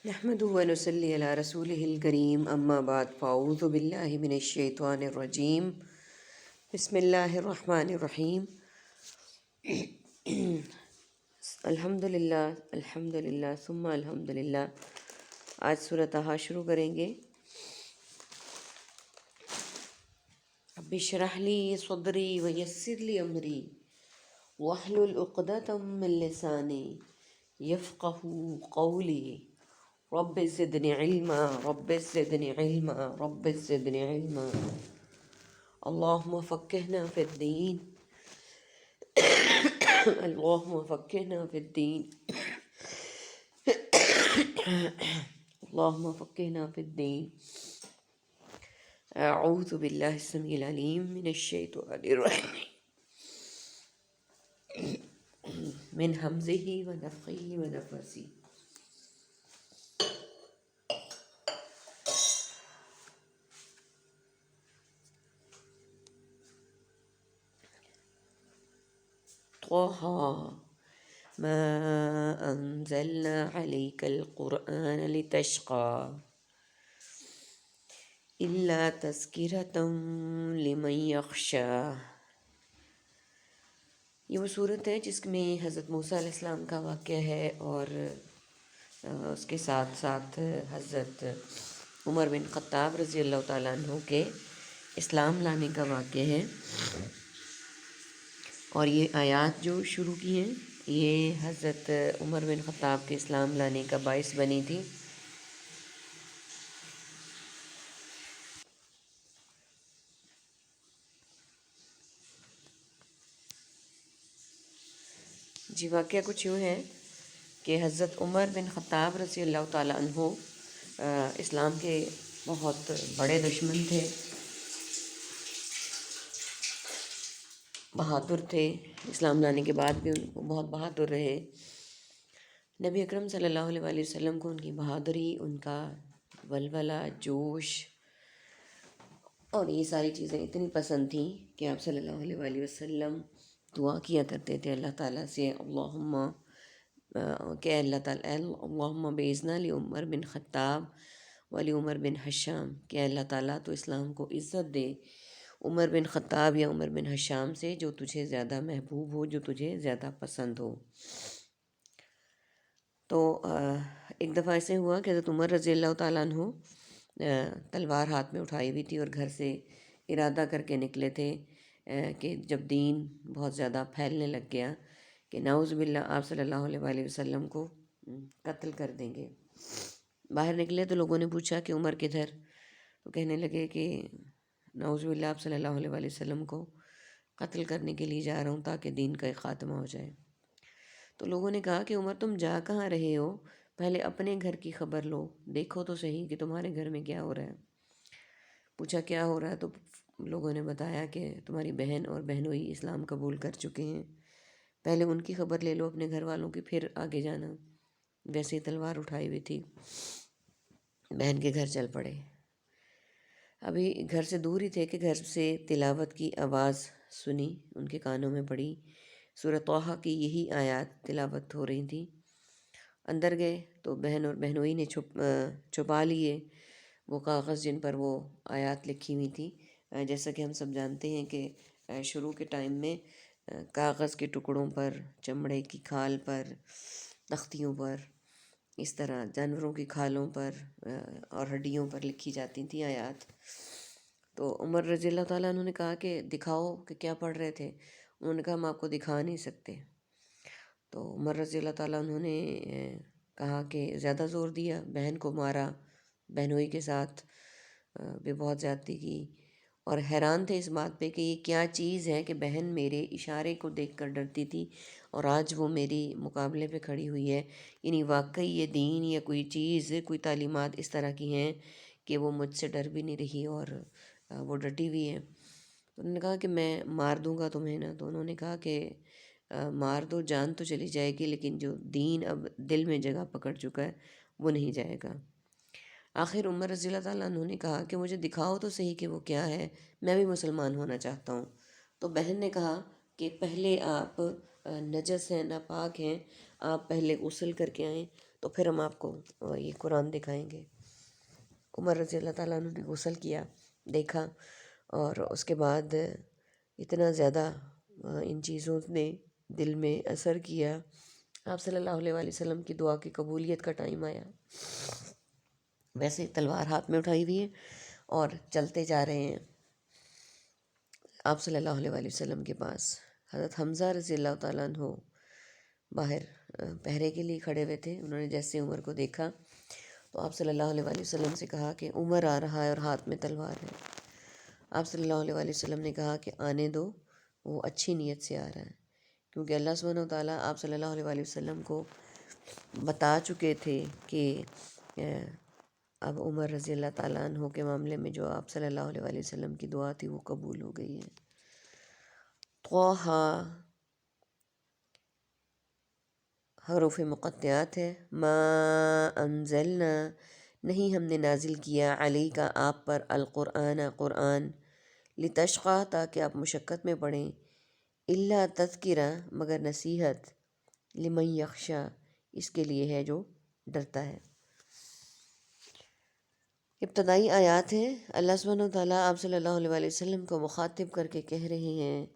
نحمده ونصلي على رسوله الكريم اما بعد فاعوذ بالله من الشیطان الرجیم بسم اللہ الرحمن الرحیم الحمد للہ ثم الحمد للہ۔ آج سورۃ طٰہٰ شروع کریں گے۔ رب اشرح لی صدری ویسر لی امری واحلل عقدۃ من لسانی یفقہوا قولی رب زدنی علما رب زدنی علما رب زدنی علما اللہم فقہنا فی الدین اللہم فقہنا فی الدین اللہم فقہنا فی الدین۔ اعوذ باللہ السمیع العلیم من الشیطان الرجیم من ہمزہ ونفخہ ونفثہ۔ طٰہٰ ما انزلنا علیک القرآن لتشقی الا تذکرۃ لمن یخشی۔ یہ وہ صورت ہے جس میں حضرت موسیٰ علیہ السلام کا واقعہ ہے اور اس کے ساتھ ساتھ حضرت عمر بن خطاب رضی اللہ تعالیٰ عنہ کے اسلام لانے کا واقعہ ہے۔ اور یہ آیات جو شروع کی ہیں یہ حضرت عمر بن خطاب کے اسلام لانے کا باعث بنی تھی۔ جی واقعہ کچھ یوں ہے کہ حضرت عمر بن خطاب رضی اللہ تعالیٰ عنہ اسلام کے بہت بڑے دشمن تھے، بہادر تھے۔ اسلام لانے کے بعد بھی ان کو بہت بہادر رہے۔ نبی اکرم صلی اللہ علیہ وآلہ وسلم کو ان کی بہادری، ان کا ولولہ، جوش اور یہ ساری چیزیں اتنی پسند تھیں کہ آپ صلی اللہ علیہ وآلہ وسلم دعا کیا کرتے تھے اللہ تعالیٰ سے، اللہم کہ اللہ تعالیٰ اللہم بعثنا لعمر بن خطاب ولی عمر بن حشام، کہ اللہ تعالیٰ تو اسلام کو عزت دے عمر بن خطاب یا عمر بن حشام سے، جو تجھے زیادہ محبوب ہو، جو تجھے زیادہ پسند ہو۔ تو ایک دفعہ ایسے ہوا کہ حضرت عمر رضی اللہ تعالیٰ عنہ تلوار ہاتھ میں اٹھائی ہوئی تھی اور گھر سے ارادہ کر کے نکلے تھے کہ جب دین بہت زیادہ پھیلنے لگ گیا کہ نعوذ باللہ آپ صلی اللہ علیہ وآلہ وسلم کو قتل کر دیں گے۔ باہر نکلے تو لوگوں نے پوچھا کہ عمر کدھر؟ تو کہنے لگے کہ نعوذ باللہ آپ صلی اللہ علیہ وآلہ وسلم کو قتل کرنے کے لیے جا رہا ہوں تاکہ دین کا ایک خاتمہ ہو جائے۔ تو لوگوں نے کہا کہ عمر تم جا کہاں رہے ہو؟ پہلے اپنے گھر کی خبر لو، دیکھو تو صحیح کہ تمہارے گھر میں کیا ہو رہا ہے۔ پوچھا کیا ہو رہا ہے؟ تو لوگوں نے بتایا کہ تمہاری بہن اور بہنوئی اسلام قبول کر چکے ہیں، پہلے ان کی خبر لے لو اپنے گھر والوں کی، پھر آگے جانا۔ ویسے ہی تلوار اٹھائی ہوئی تھی، بہن کے گھر چل پڑے۔ ابھی گھر سے دور ہی تھے کہ گھر سے تلاوت کی آواز سنی، ان کے کانوں میں پڑی، سورۃ طٰہٰ کی یہی آیات تلاوت ہو رہی تھیں۔ اندر گئے تو بہن اور بہنوئی نے چھپا لیے وہ کاغذ جن پر وہ آیات لکھی ہوئی تھیں۔ جیسا کہ ہم سب جانتے ہیں کہ شروع کے ٹائم میں کاغذ کے ٹکڑوں پر، چمڑے کی کھال پر، تختیوں پر، اس طرح جانوروں کی کھالوں پر اور ہڈیوں پر لکھی جاتی تھیں آیات۔ تو عمر رضی اللہ تعالیٰ عنہ نے کہا کہ دکھاؤ کہ کیا پڑھ رہے تھے۔ انہوں نے کہا ہم آپ کو دکھا نہیں سکتے۔ تو عمر رضی اللہ تعالیٰ عنہ نے کہا کہ زیادہ زور دیا، بہن کو مارا، بہنوئی کے ساتھ بھی بہت زیادتی کی، اور حیران تھے اس بات پہ کہ یہ کیا چیز ہے کہ بہن میرے اشارے کو دیکھ کر ڈرتی تھی اور آج وہ میری مقابلے پہ کھڑی ہوئی ہے۔ یعنی واقعی یہ دین یا کوئی چیز، کوئی تعلیمات اس طرح کی ہیں کہ وہ مجھ سے ڈر بھی نہیں رہی اور وہ ڈٹی ہوئی ہے۔ انہوں نے کہا کہ میں مار دوں گا تمہیں نا۔ تو انہوں نے کہا کہ مار دو، جان تو چلی جائے گی لیکن جو دین اب دل میں جگہ پکڑ چکا ہے وہ نہیں جائے گا۔ آخر عمر رضی اللہ تعالیٰ عنہ نے کہا کہ مجھے دکھاؤ تو صحیح کہ وہ کیا ہے، میں بھی مسلمان ہونا چاہتا ہوں۔ تو بہن نے کہا کہ پہلے آپ نجس ہیں، ناپاک ہیں، آپ پہلے غسل کر کے آئیں۔ تو تو پھر ہم آپ کو یہ قرآن دکھائیں گے۔ عمر رضی اللہ تعالیٰ عنہ نے غسل کیا، دیکھا، اور اس کے بعد اتنا زیادہ ان چیزوں نے دل میں اثر کیا، آپ صلی اللہ علیہ وآلہ وسلم کی دعا کی قبولیت کا ٹائم آیا۔ ویسے تلوار ہاتھ میں اٹھائی ہوئی ہے اور چلتے جا رہے ہیں آپ صلی اللہ علیہ وآلہ وسلم کے پاس۔ حضرت حمزہ رضی اللہ تعالیٰ عنہ باہر پہرے کے لیے کھڑے ہوئے تھے۔ انہوں نے جیسے عمر کو دیکھا تو آپ صلی اللہ علیہ وآلہ وسلم سے کہا کہ عمر آ رہا ہے اور ہاتھ میں تلوار ہے۔ آپ صلی اللہ علیہ وآلہ وسلم نے کہا کہ آنے دو، وہ اچھی نیت سے آ رہا ہے، کیونکہ اللہ سبحانہ و تعالیٰ آپ صلی اللہ علیہ وآلہ وسلم کو بتا چکے تھے کہ اب عمر رضی اللہ تعالیٰ عنہ کے معاملے میں جو آپ صلی اللہ علیہ وآلہ وسلم کی دعا تھی وہ قبول ہو گئی ہے۔ طٰہٰ حروف مقطعات ہے۔ ما انزلنا، نہیں ہم نے نازل کیا، علیک آپ پر، القرآن قرآن، لتشقیٰ تاکہ آپ مشقت میں پڑیں، الا تذکرہ مگر نصیحت، لمن یخشیٰ اس کے لیے ہے جو ڈرتا ہے۔ ابتدائی آیات ہیں، اللہ سبحانہ و تعالیٰ آپ صلی اللہ علیہ وآلہ وسلم کو مخاطب کر کے کہہ رہے ہیں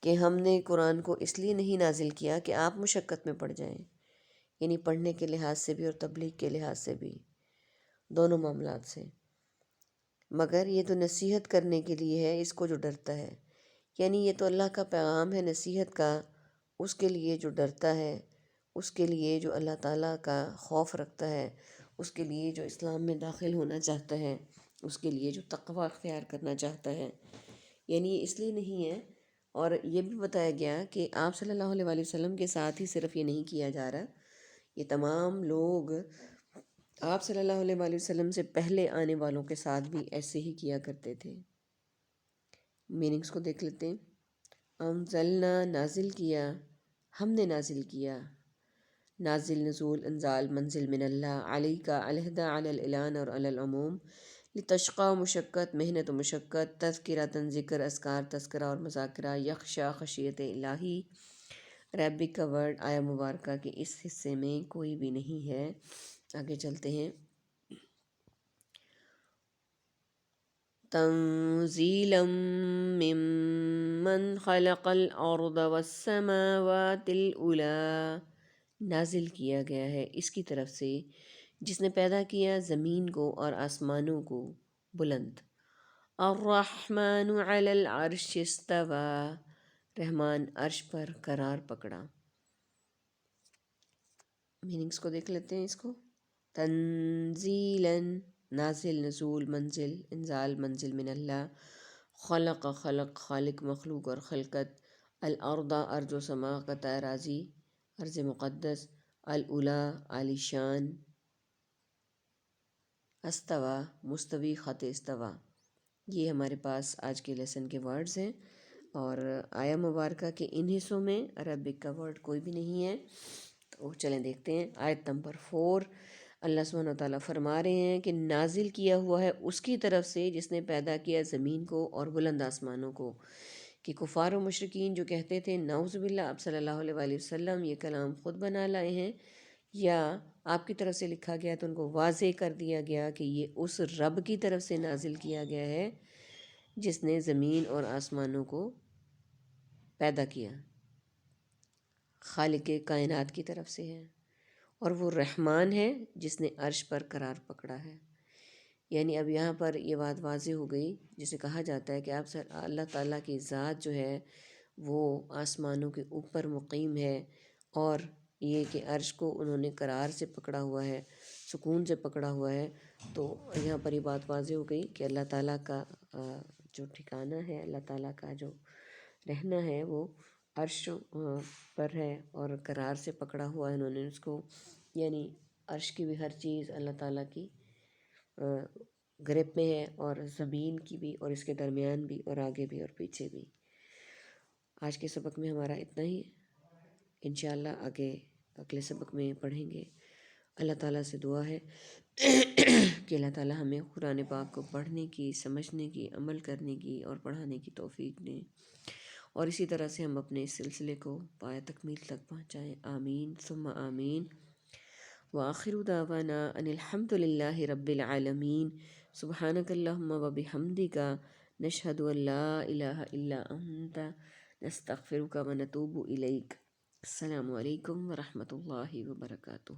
کہ ہم نے قرآن کو اس لیے نہیں نازل کیا کہ آپ مشقت میں پڑ جائیں، یعنی پڑھنے کے لحاظ سے بھی اور تبلیغ کے لحاظ سے بھی، دونوں معاملات سے، مگر یہ تو نصیحت کرنے کے لیے ہے اس کو جو ڈرتا ہے، یعنی یہ تو اللہ کا پیغام ہے نصیحت کا اس کے لیے جو ڈرتا ہے، اس کے لیے جو اللہ تعالیٰ کا خوف رکھتا ہے، اس کے لیے جو اسلام میں داخل ہونا چاہتا ہے، اس کے لیے جو تقوی اختیار کرنا چاہتا ہے، یعنی یہ اس لیے نہیں ہے۔ اور یہ بھی بتایا گیا کہ آپ صلی اللہ علیہ وآلہ وسلم کے ساتھ ہی صرف یہ نہیں کیا جا رہا، یہ تمام لوگ آپ صلی اللہ علیہ وآلہ وسلم سے پہلے آنے والوں کے ساتھ بھی ایسے ہی کیا کرتے تھے۔ میننگز کو دیکھ لیتے ہیں۔ انزلنا نازل کیا، ہم نے نازل کیا، نازل نزول انزال منزل من اللہ، علی کا علیحدہ، علی الاعلان اور علی العموم، لتشقیٰ مشقت، محنت و مشقت، تذکرۃ ذکر، اذکار تذکرہ اور مذاکرہ، یخشیٰ خشیت الہی، عربک کا ورڈ آیا مبارکہ کے اس حصے میں کوئی بھی نہیں ہے۔ آگے چلتے ہیں۔ تنزیلا ممن خلق الارض والسماوات العلی، نازل کیا گیا ہے اس کی طرف سے جس نے پیدا کیا زمین کو اور آسمانوں کو بلند۔ الرحمن علی العرش استویٰ، رحمان عرش پر قرار پکڑا۔ میننگز کو دیکھ لیتے ہیں اس کو۔ تنزیلاً نازل، نزول منزل، انزال منزل من اللہ، خلق خلق خالق مخلوق اور خلقت، الارض ارض و سما قطع اراضی ارض مقدس، العلا عالی شان، استوا مستوی خط استوا، یہ ہمارے پاس آج کے لیسن کے ورڈز ہیں۔ اور آیا مبارکہ کے ان حصوں میں عربک کا ورڈ کوئی بھی نہیں ہے، تو چلیں دیکھتے ہیں۔ آیت نمبر 4، اللہ سبحانہ و تعالیٰ فرما رہے ہیں کہ نازل کیا ہوا ہے اس کی طرف سے جس نے پیدا کیا زمین کو اور بلند آسمانوں کو۔ کہ کفار و مشرکین جو کہتے تھے نعوذ باللہ آپ صلی اللہ علیہ وآلہ وسلم یہ کلام خود بنا لائے ہیں یا آپ کی طرف سے لکھا گیا، تو ان کو واضح کر دیا گیا کہ یہ اس رب کی طرف سے نازل کیا گیا ہے جس نے زمین اور آسمانوں کو پیدا کیا، خالق کائنات کی طرف سے ہے، اور وہ رحمان ہے جس نے عرش پر قرار پکڑا ہے۔ یعنی اب یہاں پر یہ بات واضح ہو گئی، جسے کہا جاتا ہے کہ آپ اللہ تعالیٰ کی ذات جو ہے وہ آسمانوں کے اوپر مقیم ہے، اور یہ کہ عرش کو انہوں نے قرار سے پکڑا ہوا ہے، سکون سے پکڑا ہوا ہے۔ تو یہاں پر یہ بات واضح ہو گئی کہ اللہ تعالیٰ کا جو ٹھکانہ ہے، اللہ تعالیٰ کا جو رہنا ہے وہ عرش پر ہے، اور قرار سے پکڑا ہوا ہے انہوں نے اس کو، یعنی عرش کی بھی ہر چیز اللہ تعالیٰ کی گرپ میں ہے، اور زمین کی بھی، اور اس کے درمیان بھی، اور آگے بھی اور پیچھے بھی۔ آج کے سبق میں ہمارا اتنا ہی، انشاءاللہ آگے اگلے سبق میں پڑھیں گے۔ اللہ تعالیٰ سے دعا ہے کہ اللہ تعالیٰ ہمیں قرآن پاک کو پڑھنے کی، سمجھنے کی، عمل کرنے کی اور پڑھانے کی توفیق دیں، اور اسی طرح سے ہم اپنے اس سلسلے کو پایہ تکمیل تک پہنچائیں۔ آمین ثم آمین۔ وآخر دعوانا ان الحمد للہ رب العالمین. سبحانک اللہم و بحمدک نشہد ان لا الہ الا انت نستغفرک و نتوب الیک. السلام علیکم ورحمۃ اللہ وبرکاتہ.